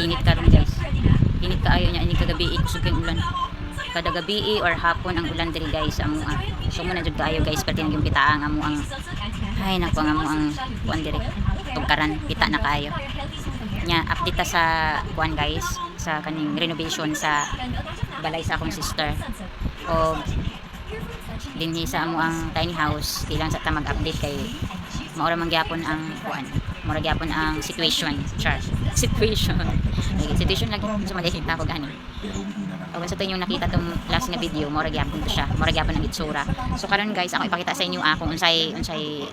init karon guys. Init kaayo nya ini kagabi kusog kay ulan. Kada gabi or hapon ang ulan diri guys amo so mo na jud kaayo guys pati ang pitaang amo ang ay nako amo ang kuan diri tugkaran kita na kaayo. Nya update ta sa kuan guys sa kaning renovation sa balay sa akong sister. O dinhi sa amo ang tiny house ilang sa ta mag-update kay maura man gyapon ang kuan maura gyapon ang situation situation lagi sa malita ko gani o sa to yung nakita tong last nga video maura gyapon to siya maura gyapon ang itsura. So karon guys ako ipakita sa inyo akong unsay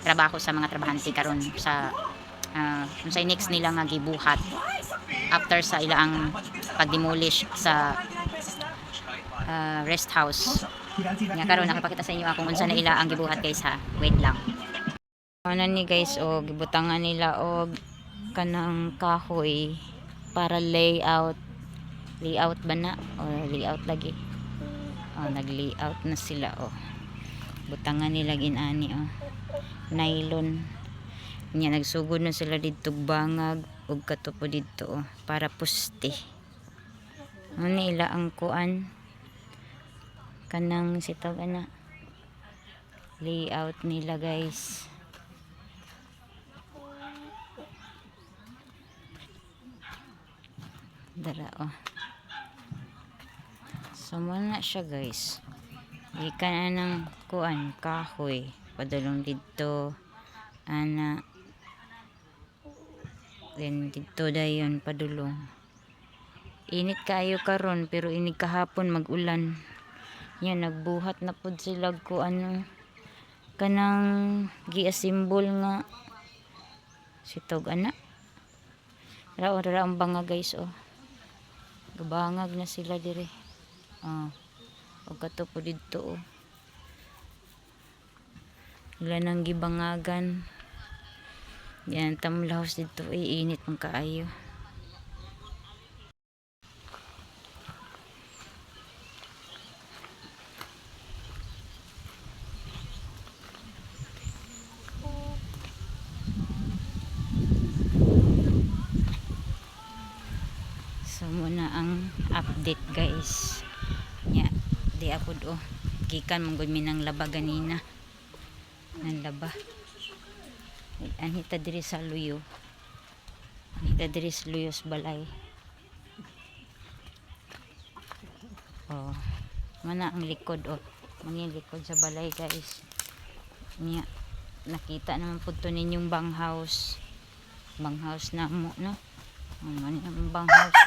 trabaho sa mga trabahante karon sa unsay next nila nga gibuhat after sa ilang pag-demolish sa rest house nga karon nakapakita sa inyo akong unsa na ila ang gibuhat guys ha. Wait lang. Ano ni guys o gibutangan nila og kanang kahoy para layout ba na o layout lagi. Nag-layout na sila butangan nila ginani nylon nya nagsugod na sila didto bangag ug katupo didto para puste. Ano ila ang kuan kanang sitaw ana layout nila guys. Dara so na siya guys ikan anang kuan kahoy padulong didto ana then didto dayon padulong. Init kayo karon pero inig kahapon mag-ulan. Yan nagbuhat na pud sila ko kanang gi-assemble nga sitog ana. Dara ang banga guys gabangag na sila dire. Og katupo didto Wala nang gibangagan. Yan tamlahos didto init man kaayo. So muna ang update guys nya di apod gikan mong mi nang laba ganina nang laba anhita diri sa luyo anhita diri sa luyos balay mana ang likod mangin likod sa balay guys nya nakita naman pud to ninyong banghouse na mo no man ang banghouse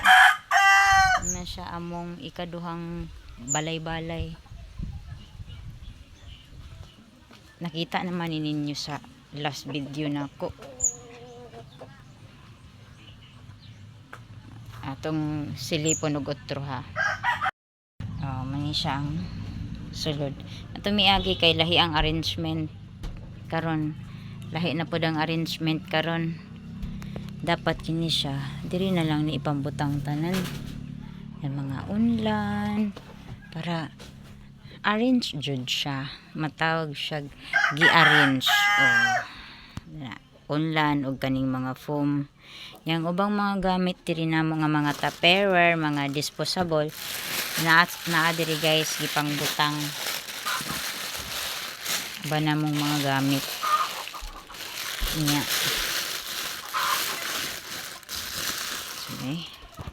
na siya among ikaduhang balay-balay. Nakita naman ninyo sa last video nako atong silipon ug utro ha. Mani siya ang sulod ato miagi kay lahi ang arrangement karon lahi na pud ang arrangement karon dapat kini siya diri na lang ni ipambutang tanan yung mga unlan para arrange jud siya matawag siya gi-arrange unlan og kaning mga foam yang ubang mga gamit diri namo nga mga tupperware mga disposable na diri guys gipangbutang ba namong mga gamit niya.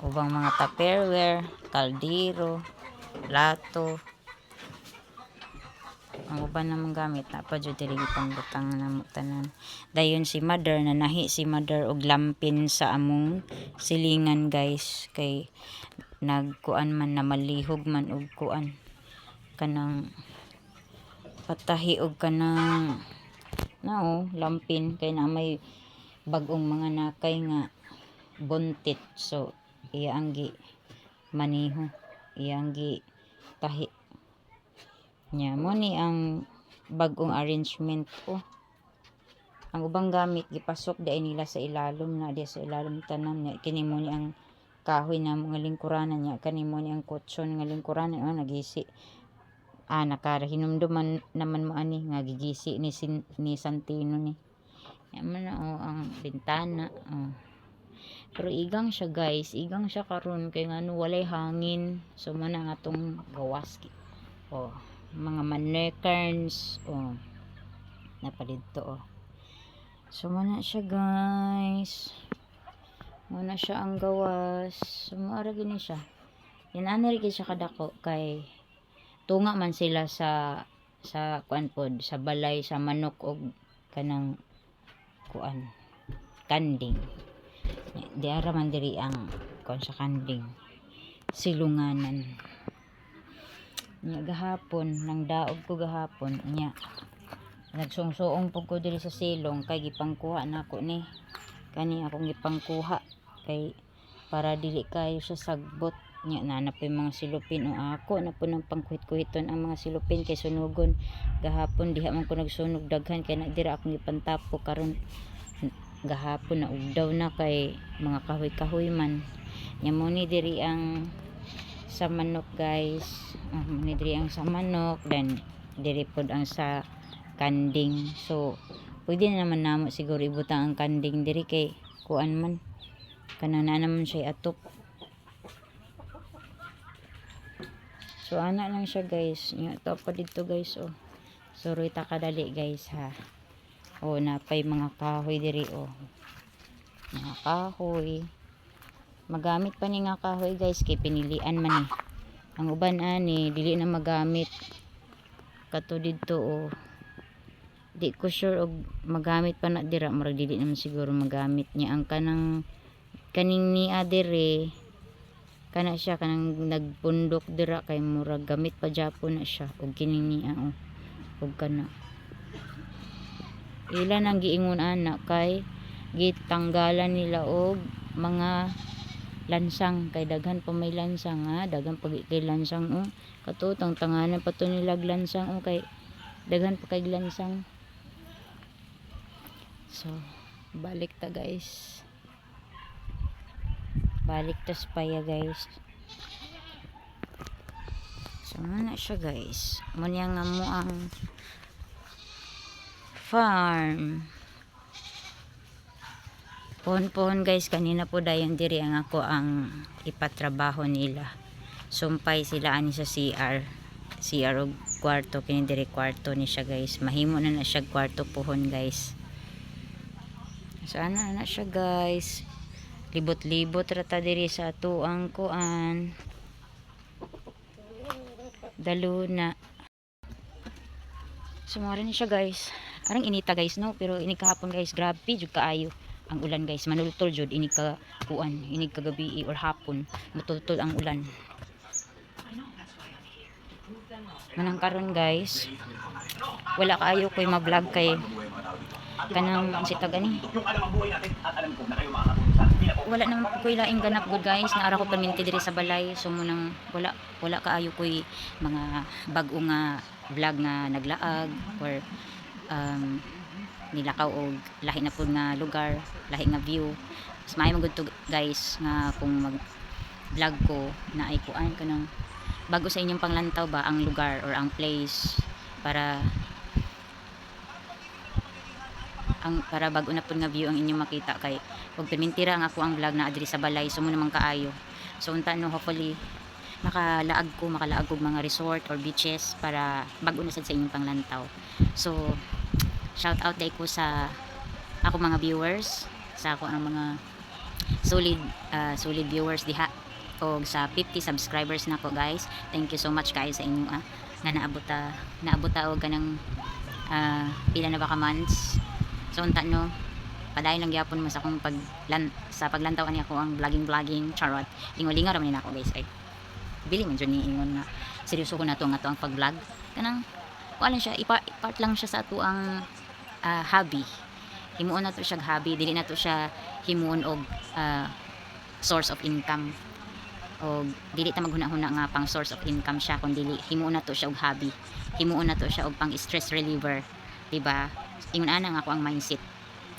Ubang mga tupperware, kaldero, plato. Ang uban namang gamit na pa jud diri pangbutang namo tanan. Dayon si mother na nahi si mother og lampin sa among silingan guys kay nagkuan man na malihog man og kuan kanang patahi og kanang lampin kay na may bagong mga nakay nga buntit so iyang gi maniho iyang gi tahi nya mo ni ang bagong arrangement ang ubang gamit gipasok dai nila sa ilalom na di sa ilalom tanan nya kini mo ni ang kahoy na mga lingkuranan nya kani mo ni ang kutsyon nga lingkuranan nagisi nakahinumduman naman mo ani nga gigisi ni Santino ni man ang bintana Pero igang siya guys, igang siya karon kay ngano walay hangin. So muna nga tong gawas. Oh, mga mannequins. Oh, napalidto oh. So muna siya guys. Muna siya ang gawas. So maara gini siya. Yan ani rin siya kadako kay tunga man sila sa kuan pod, sa balay sa manok og kanang kuan kanding. Di ara man diri ang kuan sa kanding. Silunganan. Nya gahapon nang daog ko gahapon nya nagsungsuong pug ko diri sa silong kay gipangkuha nako ni kani akong gipangkuha kay para dili kayo sa sagbot nya nanapay mga silupin o ako na po ng pangkuhit-kuhiton ang mga silupin kay sunugon gahapon diha man ko nagsunog daghan kay na dira akong gipantapo karon gahapon na ugdaw na kay mga kahoy-kahoy man nya mo ni diri ang sa manok guys ni diri ang sa manok then diri pod ang sa kanding so pwede na naman namo siguro ibutang ang kanding diri kay kuan man kanana naman siya atop. So ana lang siya guys. Nya to pa dito guys oh. Suroy ta kadali guys ha. Oh napay mga kahoy diri oh. Mga kahoy. Magamit pa ni nga kahoy guys kay pinilian man Ang uban ani dili na magamit. Kato dito oh. Di ko sure og magamit pa na dira murag dili naman siguro magamit niya ang kaning ni adere kana siya kanang nagpundok dira kay murag gamit pa japon na siya og kining niya og kana ilan ang giingon ana kay gitanggalan nila og mga lansang kay daghan pa may lansang daghan pa kay lansang katutang tanganan pa to nila lansang kay daghan pa kay lansang. So balik ta guys, balik tas paya guys. So na siya guys, muna nga mo ang farm pohon guys. Kanina po dayon diri ang ako ang ipatrabaho nila, sumpay sila ani sa CR og kwarto, kini diri kwarto ni siya guys, mahimo na siya kwarto pohon guys. So ana siya guys, libot-libot rata diri sa atuang kuan daluna. Sumara ni siya guys, arang inita guys no, pero ini kahapon guys grabe jud kaayo ang ulan guys, manultol jud ini ka kuan, ini kagabi or hapon mutultol ang ulan. Manang karon guys wala kaayo koy ma-vlog kay kanang sita gani wala nang koy laing ganap good guys, naara ko paminti diri sa balay. So munang wala kaayo koy mga bag-o nga vlog nga naglaag or nilakaw og lahi na pud nga lugar, lahi nga view. Mas maayo man gud to guys nga kung mag vlog ko na ay kuan kanang bago sa inyong panglantaw ba ang lugar or ang place para bago na pud nga view ang inyong makita kay og permintira ang ako ang vlog na adiri sa balay. So mo naman kaayo, so unta no hopefully makalaag ko mga resort or beaches para bago na sad sa inyong panglantaw. So shout out day ko sa ako mga viewers, sa ako ang mga solid viewers diha og sa 50 subscribers na ko guys. Thank you so much guys sa inyo nga naabot og kanang pila na ba ka months. So unta no padayon lang gyapon mo sa akong paglantaw ani ako ang vlogging charot. Lingaw-lingaw ra man nako guys ay bili man jud ni ingon nga seryoso ko na to nga to ang pag-vlog kanang kuan siya part lang siya sa ato ang hobby. Himuon na to siya hobby, dili na to siya himuon og source of income o dili ta maghuna-huna nga pang source of income siya, kun dili himuon na to siya og hobby, himuon na to siya og pang stress reliever, diba? Ingon ana nga ako ang mindset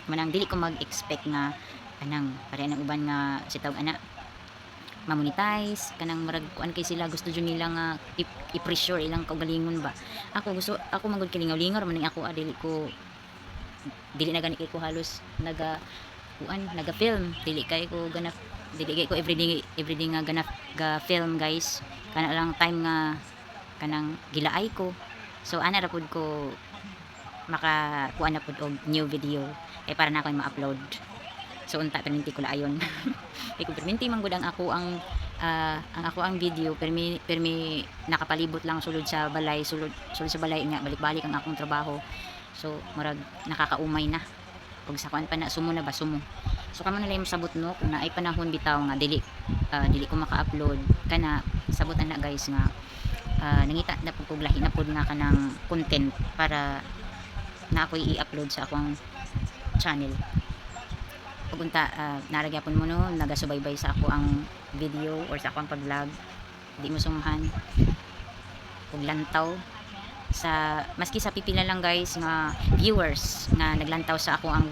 manang dili ko mag-expect nga kanang pare nang uban nga sitaw ana ma-monetize kanang murag kuan kay sila gusto jud nila nga i-pressure ilang kaugalingon ba. Ako magud kilingaw-lingaw man ako dili na gani kay ko halos naga kuan naga-film, dili kay ko everyday nga ganap ga film guys, kana lang time nga kanang gilaay ko. So ana ra pud ko maka kuan na pud og new video kay para na ako ma-upload. So unta perminti ko laayon. Kay kung perminti man gud ang ako ang video permi nakapalibot lang sulod sa balay, sulod sa balay nga balik-balik ang akong trabaho. So murag nakakaumay na. Kung sa kuan pa na sumo na ba sumo. So kamo na lang sabot no kung naay panahon bitaw nga dili ko maka-upload kana sabotan na guys nga nangita na pud kog lahi na pud nga kanang content para na ako i-upload sa akong channel. Pugunta naragyapon mo no nagasubaybay sa ako ang video or sa akong pag-vlog, di mo sunghan ug lantaw sa maski sa pipila lang guys nga viewers nga naglantaw sa ako ang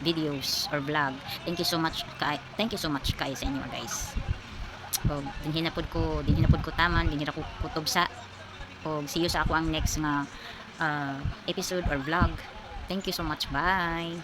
videos or vlog. Thank you so much kay sa inyo guys. Og dinhi na pud ko taman, dinhi na ko kutob sa og see you sa ako ang next nga episode or vlog. Thank you so much, bye.